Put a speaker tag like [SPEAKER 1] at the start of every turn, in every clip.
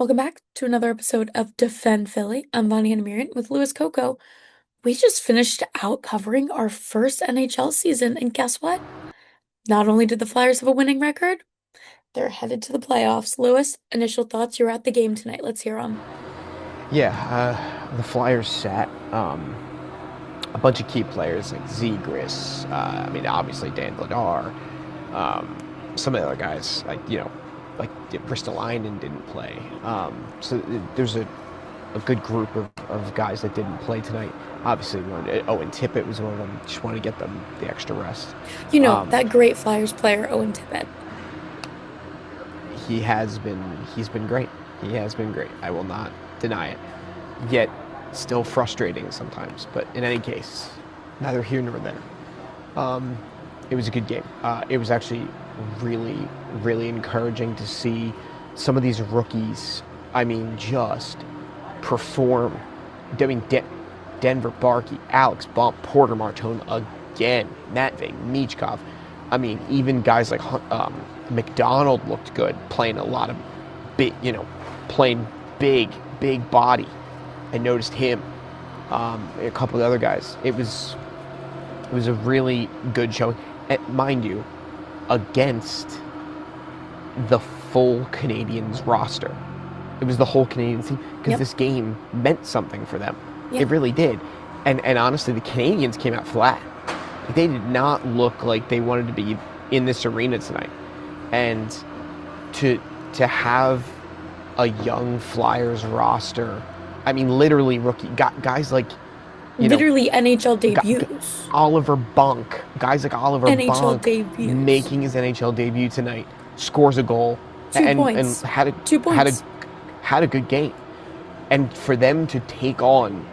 [SPEAKER 1] Welcome back to another episode of Defend Philly. I'm Vonnie and Miriam with Louis Coco. We just finished out covering our first NHL season, and guess what? Not only did the Flyers have a winning record, they're headed to the playoffs. Louis, initial thoughts? You were at the game tonight. Let's hear them.
[SPEAKER 2] The Flyers sat a bunch of key players like Zegras. Obviously Dan Vladar. Some of the other guys, like Ristolainen didn't play. So there's a good group of guys that didn't play tonight. Obviously, Owen Tippett was one of them. Just want to get them the extra rest.
[SPEAKER 1] That great Flyers player, Owen Tippett.
[SPEAKER 2] He's been great. He has been great. I will not deny it. Yet, still frustrating sometimes. But in any case, neither here nor there. It was a good game. It was actually really, really encouraging to see some of these rookies, just perform. Denver Barkey, Alex Bump, Porter Martone again, Matvei Michkov. Even guys like McDonald looked good, playing a lot of playing big body. I noticed him. A couple of other guys. It was a really good showing. And mind you, against the full Canadiens roster. It was the whole Canadiens team because this game meant something for them. It really did. And honestly, the Canadiens came out flat. They did not look like they wanted to be in this arena tonight. And to have a young Flyers roster, literally rookie guys like
[SPEAKER 1] Literally NHL debuts.
[SPEAKER 2] Oliver Bunk, guys like Oliver
[SPEAKER 1] NHL
[SPEAKER 2] Bunk
[SPEAKER 1] debuts.
[SPEAKER 2] making his NHL debut tonight, scores a goal,
[SPEAKER 1] Two points.
[SPEAKER 2] had a
[SPEAKER 1] 2 points.
[SPEAKER 2] had a good game, and for them to take on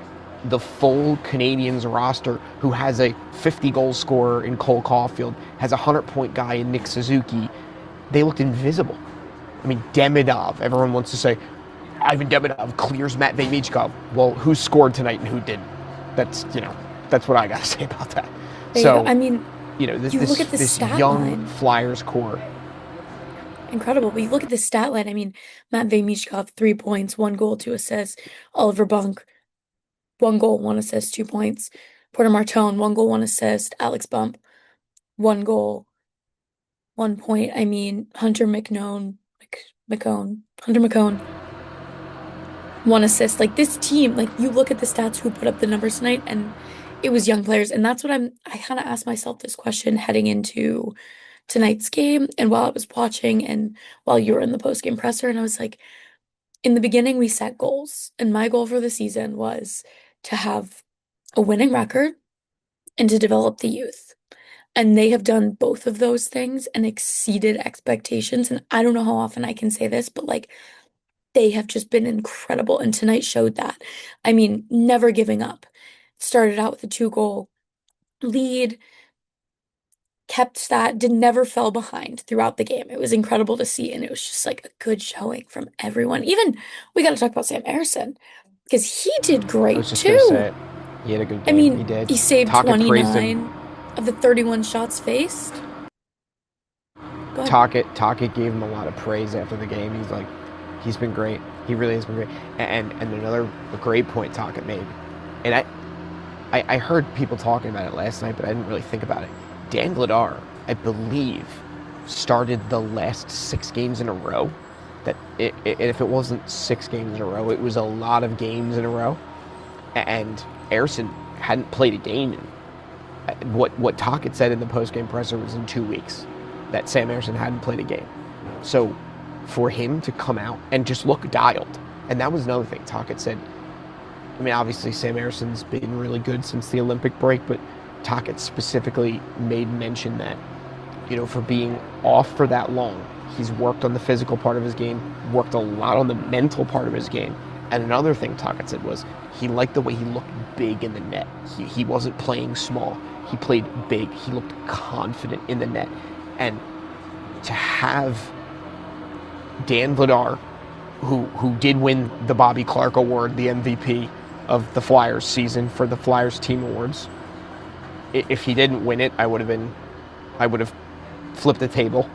[SPEAKER 2] the full Canadiens roster, who has a 50-goal scorer in Cole Caulfield, has a 100-point guy in Nick Suzuki, they looked invisible. Demidov. Everyone wants to say Ivan Demidov clears Matvei Michkov. Well, who scored tonight and who didn't? That's what I got to say about that.
[SPEAKER 1] You look at the
[SPEAKER 2] this
[SPEAKER 1] stat
[SPEAKER 2] young
[SPEAKER 1] line.
[SPEAKER 2] Flyers core.
[SPEAKER 1] Incredible. But you look at the stat line. Matvei Michkov, 3 points, 1 goal, 2 assists. Oliver Bunk, 1 goal, 1 assist, 2 points. Porter Martone, 1 goal, 1 assist. Alex Bump, 1 goal, 1 point. Hunter McCone, 1 assist. Like this team, like you look at the stats who put up the numbers tonight, and it was young players. And that's what I kind of asked myself this question heading into tonight's game and while I was watching and while you were in the post-game presser. And I was like, in the beginning, we set goals. And my goal for the season was to have a winning record and to develop the youth. And they have done both of those things and exceeded expectations. And I don't know how often I can say this, but like they have just been incredible. And tonight showed that. Never giving up. Started out with a 2-goal lead, kept that, never fell behind throughout the game. It was incredible to see, and it was just like a good showing from everyone. Even we got to talk about Sam Ersson because he did
[SPEAKER 2] I
[SPEAKER 1] great
[SPEAKER 2] was just
[SPEAKER 1] too.
[SPEAKER 2] gonna say it. He had a good game. He did.
[SPEAKER 1] He saved
[SPEAKER 2] Tocchet praised
[SPEAKER 1] 29 of the 31 shots faced. Go ahead.
[SPEAKER 2] Tocchet gave him a lot of praise after the game. He's like, he's been great. He really has been great. And another great point Tocchet made. And I heard people talking about it last night, but I didn't really think about it. Dan Vladar, I believe, started the last 6 games in a row. If it wasn't 6 games in a row, it was a lot of games in a row. And Ersson hadn't played a game in what Tocchet said in the post-game presser was in 2 weeks that Sam Ersson hadn't played a game. So for him to come out and just look dialed, and that was another thing Tocchet said. Obviously Sam Ersson's been really good since the Olympic break, but Tocchet specifically made mention that, for being off for that long, he's worked on the physical part of his game, worked a lot on the mental part of his game. And another thing Tocchet said was he liked the way he looked big in the net. He wasn't playing small. He played big. He looked confident in the net. And to have Dan Vladar, who did win the Bobby Clark Award, the MVP of the Flyers season for the Flyers Team Awards. If he didn't win it, I would have flipped the table.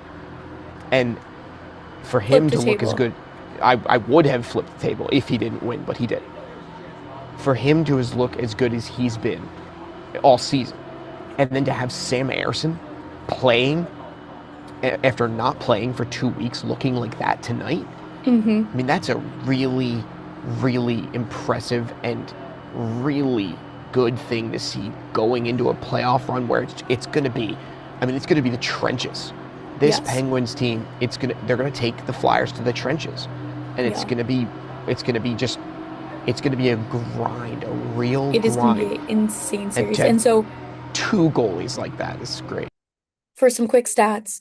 [SPEAKER 2] And for him to look as good, I would have flipped the table if he didn't win, but he did. For him to look as good as he's been all season, and then to have Sam Ersson playing after not playing for 2 weeks, looking like that tonight.
[SPEAKER 1] Hmm.
[SPEAKER 2] I mean, that's a really, really impressive and really good thing to see going into a playoff run where it's going to be. I mean, it's going to be the trenches. This
[SPEAKER 1] Yes.
[SPEAKER 2] Penguins team, they're going to take the Flyers to the trenches, and
[SPEAKER 1] Yeah.
[SPEAKER 2] it's going to be a grind, a real
[SPEAKER 1] It is going to
[SPEAKER 2] grind.
[SPEAKER 1] be an insane
[SPEAKER 2] And
[SPEAKER 1] series.
[SPEAKER 2] to have
[SPEAKER 1] And so,
[SPEAKER 2] two goalies like that is great.
[SPEAKER 1] for some quick stats,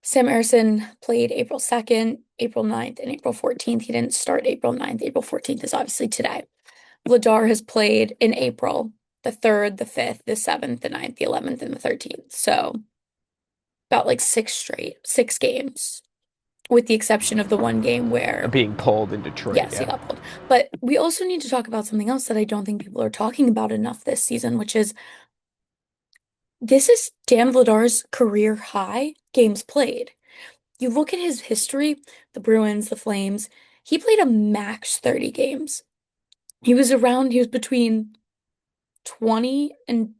[SPEAKER 1] Sam Ersson played April 2nd, April 9th, and April 14th. He didn't start April 9th. April 14th is obviously today. Vladar has played in April, the 3rd, the 5th, the 7th, the 9th, the 11th, and the 13th. So about like six games, with the exception of the one game where,
[SPEAKER 2] Being pulled in Detroit,
[SPEAKER 1] yes, he
[SPEAKER 2] yeah.
[SPEAKER 1] got pulled. But we also need to talk about something else that I don't think people are talking about enough this season, which is this is Dan Vladar's career high games played. You look at his history, the Bruins, the Flames, he played a max 30 games. He was between 20 and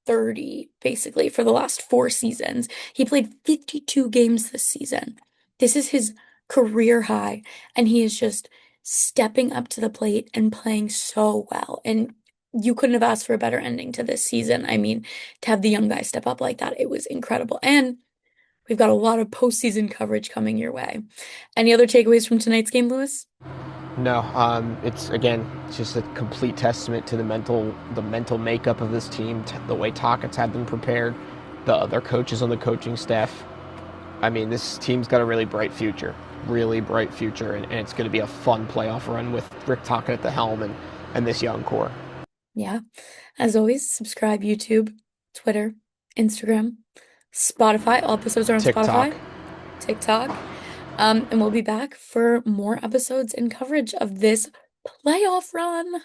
[SPEAKER 1] 30 basically for the last 4 seasons. He played 52 games this season. This is his career high, and he is just stepping up to the plate and playing so well. And you couldn't have asked for a better ending to this season. I mean, to have the young guy step up like that, it was incredible. And we've got a lot of postseason coverage coming your way. Any other takeaways from tonight's game, Lewis?
[SPEAKER 2] No, it's just a complete testament to the mental makeup of this team, the way Tocchet's had them prepared, the other coaches on the coaching staff. I mean, this team's got a really bright future, and it's going to be a fun playoff run with Rick Tocchet at the helm and this young core.
[SPEAKER 1] Yeah. As always, subscribe YouTube, Twitter, Instagram, Spotify. All episodes are on
[SPEAKER 2] TikTok.
[SPEAKER 1] Spotify, TikTok. And we'll be back for more episodes and coverage of this playoff run.